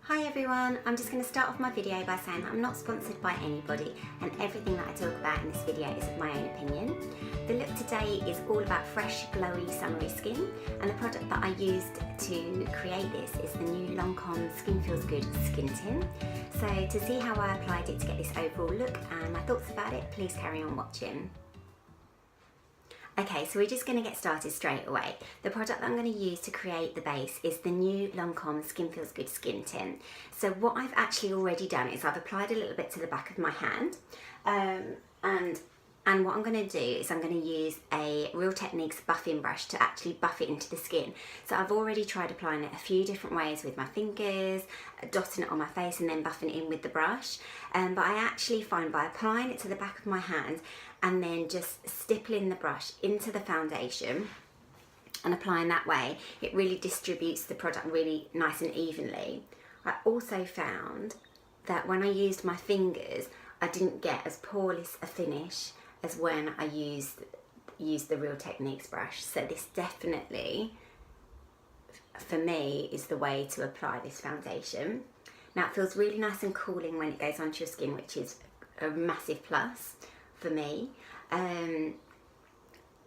Hi everyone, I'm just going to start off my video by saying that I'm not sponsored by anybody and everything that I talk about in this video is of my own opinion. The look today is all about fresh, glowy, summery skin, and the product that I used to create this is the new Lancome Skin Feels Good Skin Tint. So to see how I applied it to get this overall look and my thoughts about it, please carry on watching. Okay, so we're just going to get started straight away. The product that I'm going to use to create the base is the new Lancome Skin Feels Good Skin Tint. So what I've actually already done is I've applied a little bit to the back of my hand, and what I'm going to do is I'm going to use a Real Techniques buffing brush to actually buff it into the skin. So I've already tried applying it a few different ways with my fingers, dotting it on my face and then buffing it in with the brush. But I actually find by applying it to the back of my hand and then just stippling the brush into the foundation and applying that way, it really distributes the product really nice and evenly. I also found that when I used my fingers, I didn't get as poreless a finish as when I used the Real Techniques brush. So this definitely, for me, is the way to apply this foundation. Now it feels really nice and cooling when it goes onto your skin, which is a massive plus for me.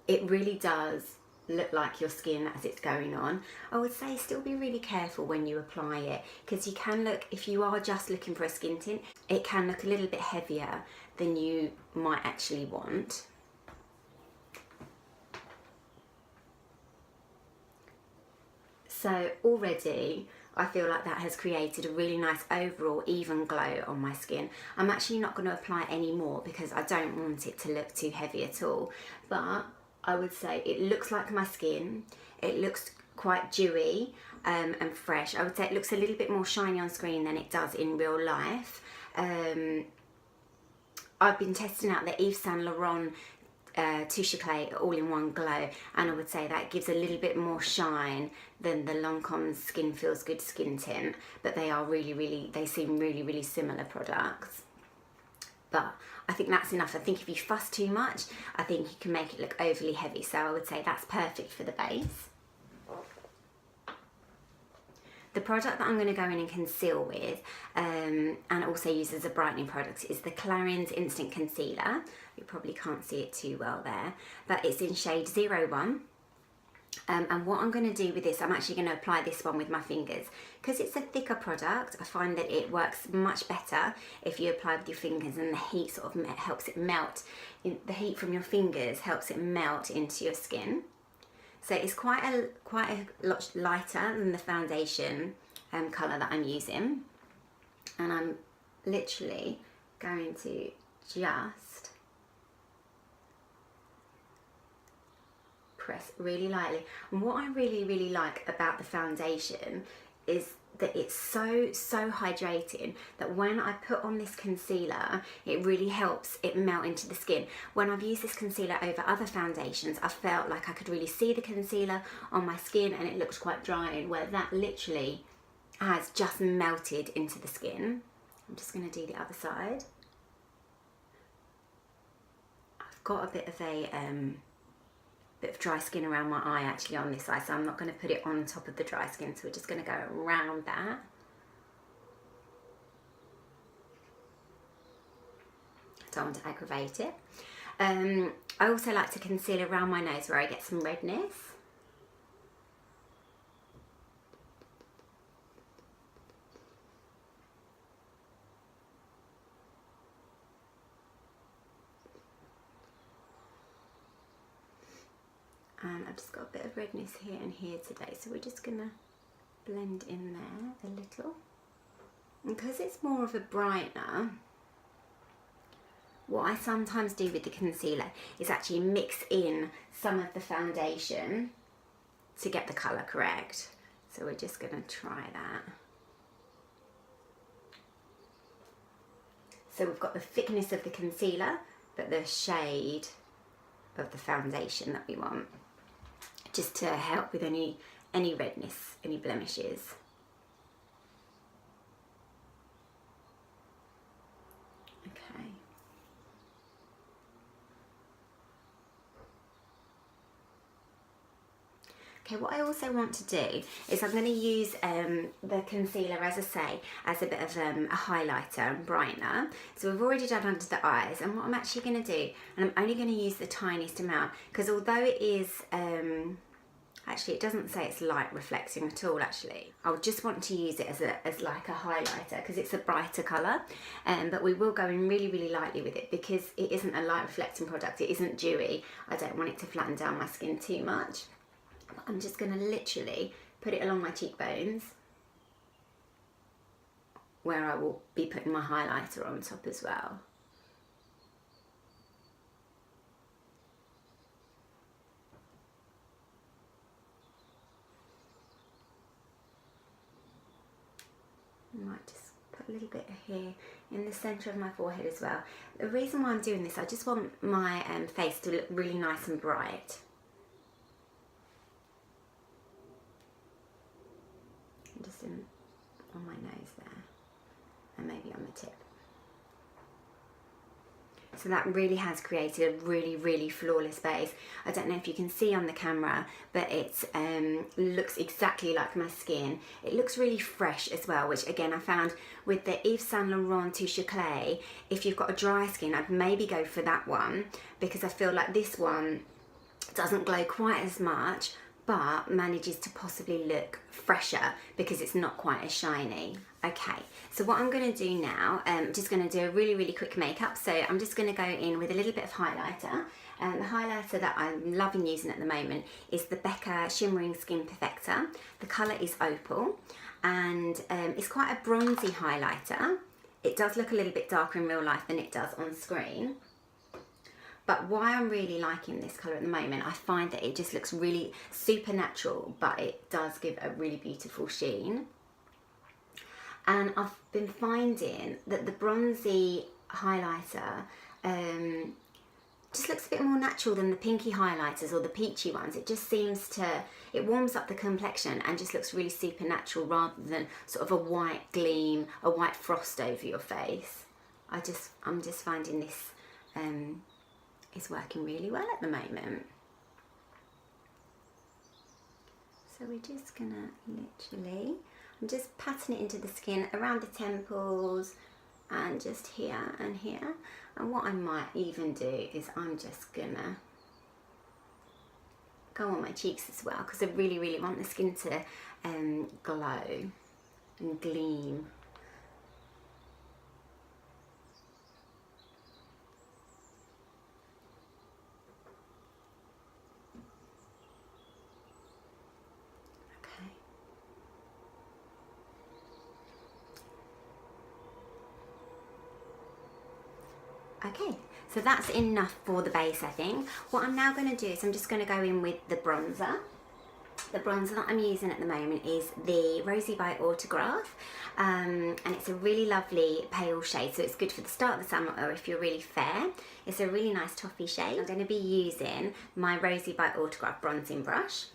It really does look like your skin as it's going on. I would say still be really careful when you apply it, because you can look, if you are just looking for a skin tint, it can look a little bit heavier than you might actually want. So already I feel like that has created a really nice overall even glow on my skin. I'm actually not going to apply any more because I don't want it to look too heavy at all, but I would say it looks like my skin. It looks quite dewy and fresh. I would say it looks a little bit more shiny on screen than it does in real life. I've been testing out the Yves Saint Laurent Touche Clay all-in-one glow, and I would say that gives a little bit more shine than the Lancome Skin Feels Good Skin Tint, but they are they seem really similar products. But I think that's enough. I think if you fuss too much, I think you can make it look overly heavy, so I would say that's perfect for the base. The product that I'm going to go in and conceal with, and also use as a brightening product, is the Clarins Instant Concealer. You probably can't see it too well there, but it's in shade 01. And what I'm going to do with this, I'm actually going to apply this one with my fingers. Because it's a thicker product, I find that it works much better if you apply with your fingers, and the heat sort of helps it melt. The heat from your fingers helps it melt into your skin. So it's quite a lot lighter than the foundation colour that I'm using. And I'm literally going to just press really lightly. And what I really like about the foundation is that it's so hydrating that when I put on this concealer, it really helps it melt into the skin. When I've used this concealer over other foundations, I felt like I could really see the concealer on my skin and it looked quite dry, where that literally has just melted into the skin. I'm just going to do the other side. I've got a bit of dry skin around my eye actually on this side, so I'm not going to put it on top of the dry skin, so we're just going to go around that. Don't want to aggravate it. I also like to conceal around my nose where I get some redness. I've just got a bit of redness here and here today, so we're just going to blend in there a little. And because it's more of a brightener, what I sometimes do with the concealer is actually mix in some of the foundation to get the colour correct. So we're just going to try that. So we've got the thickness of the concealer, but the shade of the foundation that we want, just to help with any redness, any blemishes. Okay. Okay, what I also want to do is I'm going to use the concealer, as I say, as a bit of a highlighter and brightener. So we've already done under the eyes, and what I'm actually going to do, and I'm only going to use the tiniest amount, because although it is, actually it doesn't say it's light reflecting at all actually. I would just want to use it as like a highlighter because it's a brighter colour, but we will go in really, really lightly with it because it isn't a light reflecting product, it isn't dewy. I don't want it to flatten down my skin too much. I'm just going to literally put it along my cheekbones where I will be putting my highlighter on top as well. I might just put a little bit here in the centre of my forehead as well. The reason why I'm doing this, I just want my face to look really nice and bright. Just on my nose there, and maybe on the tip. So that really has created a really, really flawless base. I don't know if you can see on the camera, but it looks exactly like my skin. It looks really fresh as well, which again I found with the Yves Saint Laurent Touche Éclat, if you've got a dry skin, I'd maybe go for that one, because I feel like this one doesn't glow quite as much, but manages to possibly look fresher because it's not quite as shiny. Okay, so what I'm going to do now, I'm just going to do a really, really quick makeup. So I'm just going to go in with a little bit of highlighter. The highlighter that I'm loving using at the moment is the Becca Shimmering Skin Perfector. The colour is Opal, and it's quite a bronzy highlighter. It does look a little bit darker in real life than it does on screen. But why I'm really liking this colour at the moment, I find that it just looks really super natural, but it does give a really beautiful sheen. And I've been finding that the bronzy highlighter just looks a bit more natural than the pinky highlighters or the peachy ones. It just seems to, it warms up the complexion and just looks really super natural rather than sort of a white gleam, a white frost over your face. I'm just finding this is working really well at the moment. So we're just gonna literally, I'm just patting it into the skin around the temples and just here and here. And what I might even do is I'm just gonna go on my cheeks as well, because I really, really want the skin to glow and gleam. Okay, so that's enough for the base, I think. What I'm now going to do is I'm just going to go in with the bronzer. The bronzer that I'm using at the moment is the Rosie by Autograph, and it's a really lovely pale shade, so it's good for the start of the summer or if you're really fair. It's a really nice toffee shade. I'm going to be using my Rosie by Autograph bronzing brush.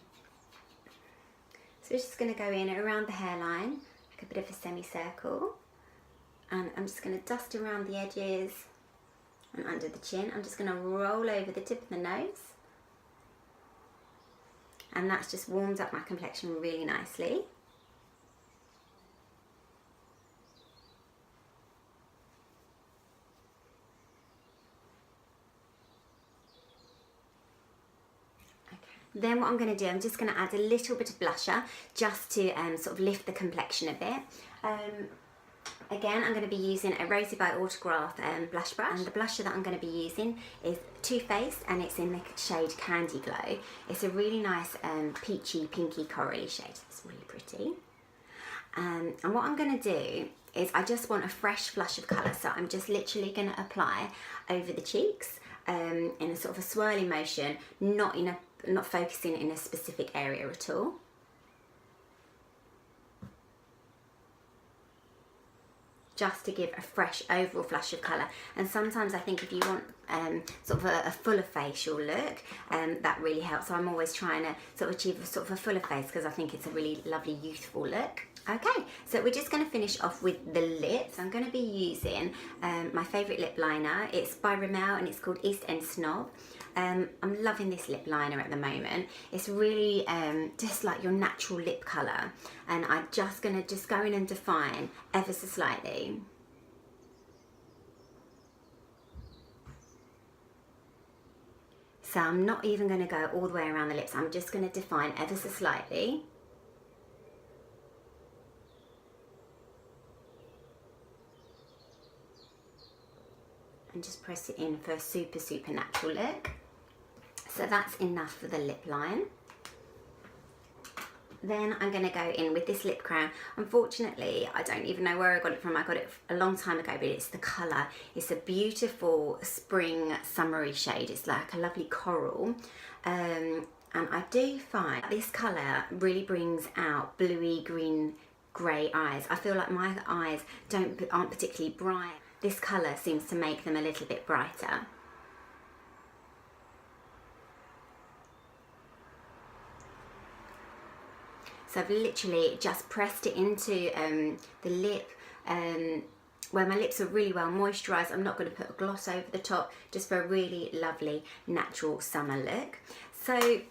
So it's just going to go in around the hairline, like a bit of a semicircle, and I'm just going to dust around the edges and under the chin. I'm just going to roll over the tip of the nose, and that's just warmed up my complexion really nicely. Then what I'm going to do, I'm just going to add a little bit of blusher just to sort of lift the complexion a bit. Again, I'm going to be using a Rosie by Autograph blush brush, and the blusher that I'm going to be using is Too Faced, and it's in the shade Candy Glow. It's a really nice peachy, pinky, corally shade. It's really pretty. And what I'm going to do is I just want a fresh flush of colour, so I'm just literally going to apply over the cheeks in a sort of a swirly motion, not focusing in a specific area at all. Just to give a fresh overall flush of colour. And sometimes I think if you want sort of a fuller facial look, that really helps. So I'm always trying to sort of achieve a sort of a fuller face because I think it's a really lovely youthful look. Okay, so we're just going to finish off with the lips. I'm going to be using my favourite lip liner. It's by Rimmel and it's called East End Snob. I'm loving this lip liner at the moment. It's really just like your natural lip colour, and I'm just going to go in and define ever so slightly. So I'm not even going to go all the way around the lips, I'm just going to define ever so slightly. And just press it in for a super, super natural look. So that's enough for the lip line. Then I'm going to go in with this lip crown. Unfortunately, I don't even know where I got it from. I got it a long time ago, but it's the colour. It's a beautiful spring summery shade. It's like a lovely coral. And I do find this colour really brings out bluey, green, grey eyes. I feel like my eyes aren't particularly bright. This colour seems to make them a little bit brighter. So I've literally just pressed it into the lip where my lips are really well moisturised. I'm not going to put a gloss over the top, just for a really lovely natural summer look. So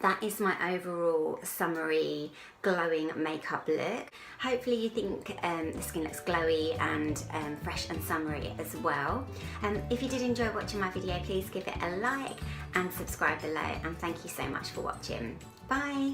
that is my overall summery glowing makeup look. Hopefully you think the skin looks glowy and fresh and summery as well. If you did enjoy watching my video, please give it a like and subscribe below, and thank you so much for watching. Bye!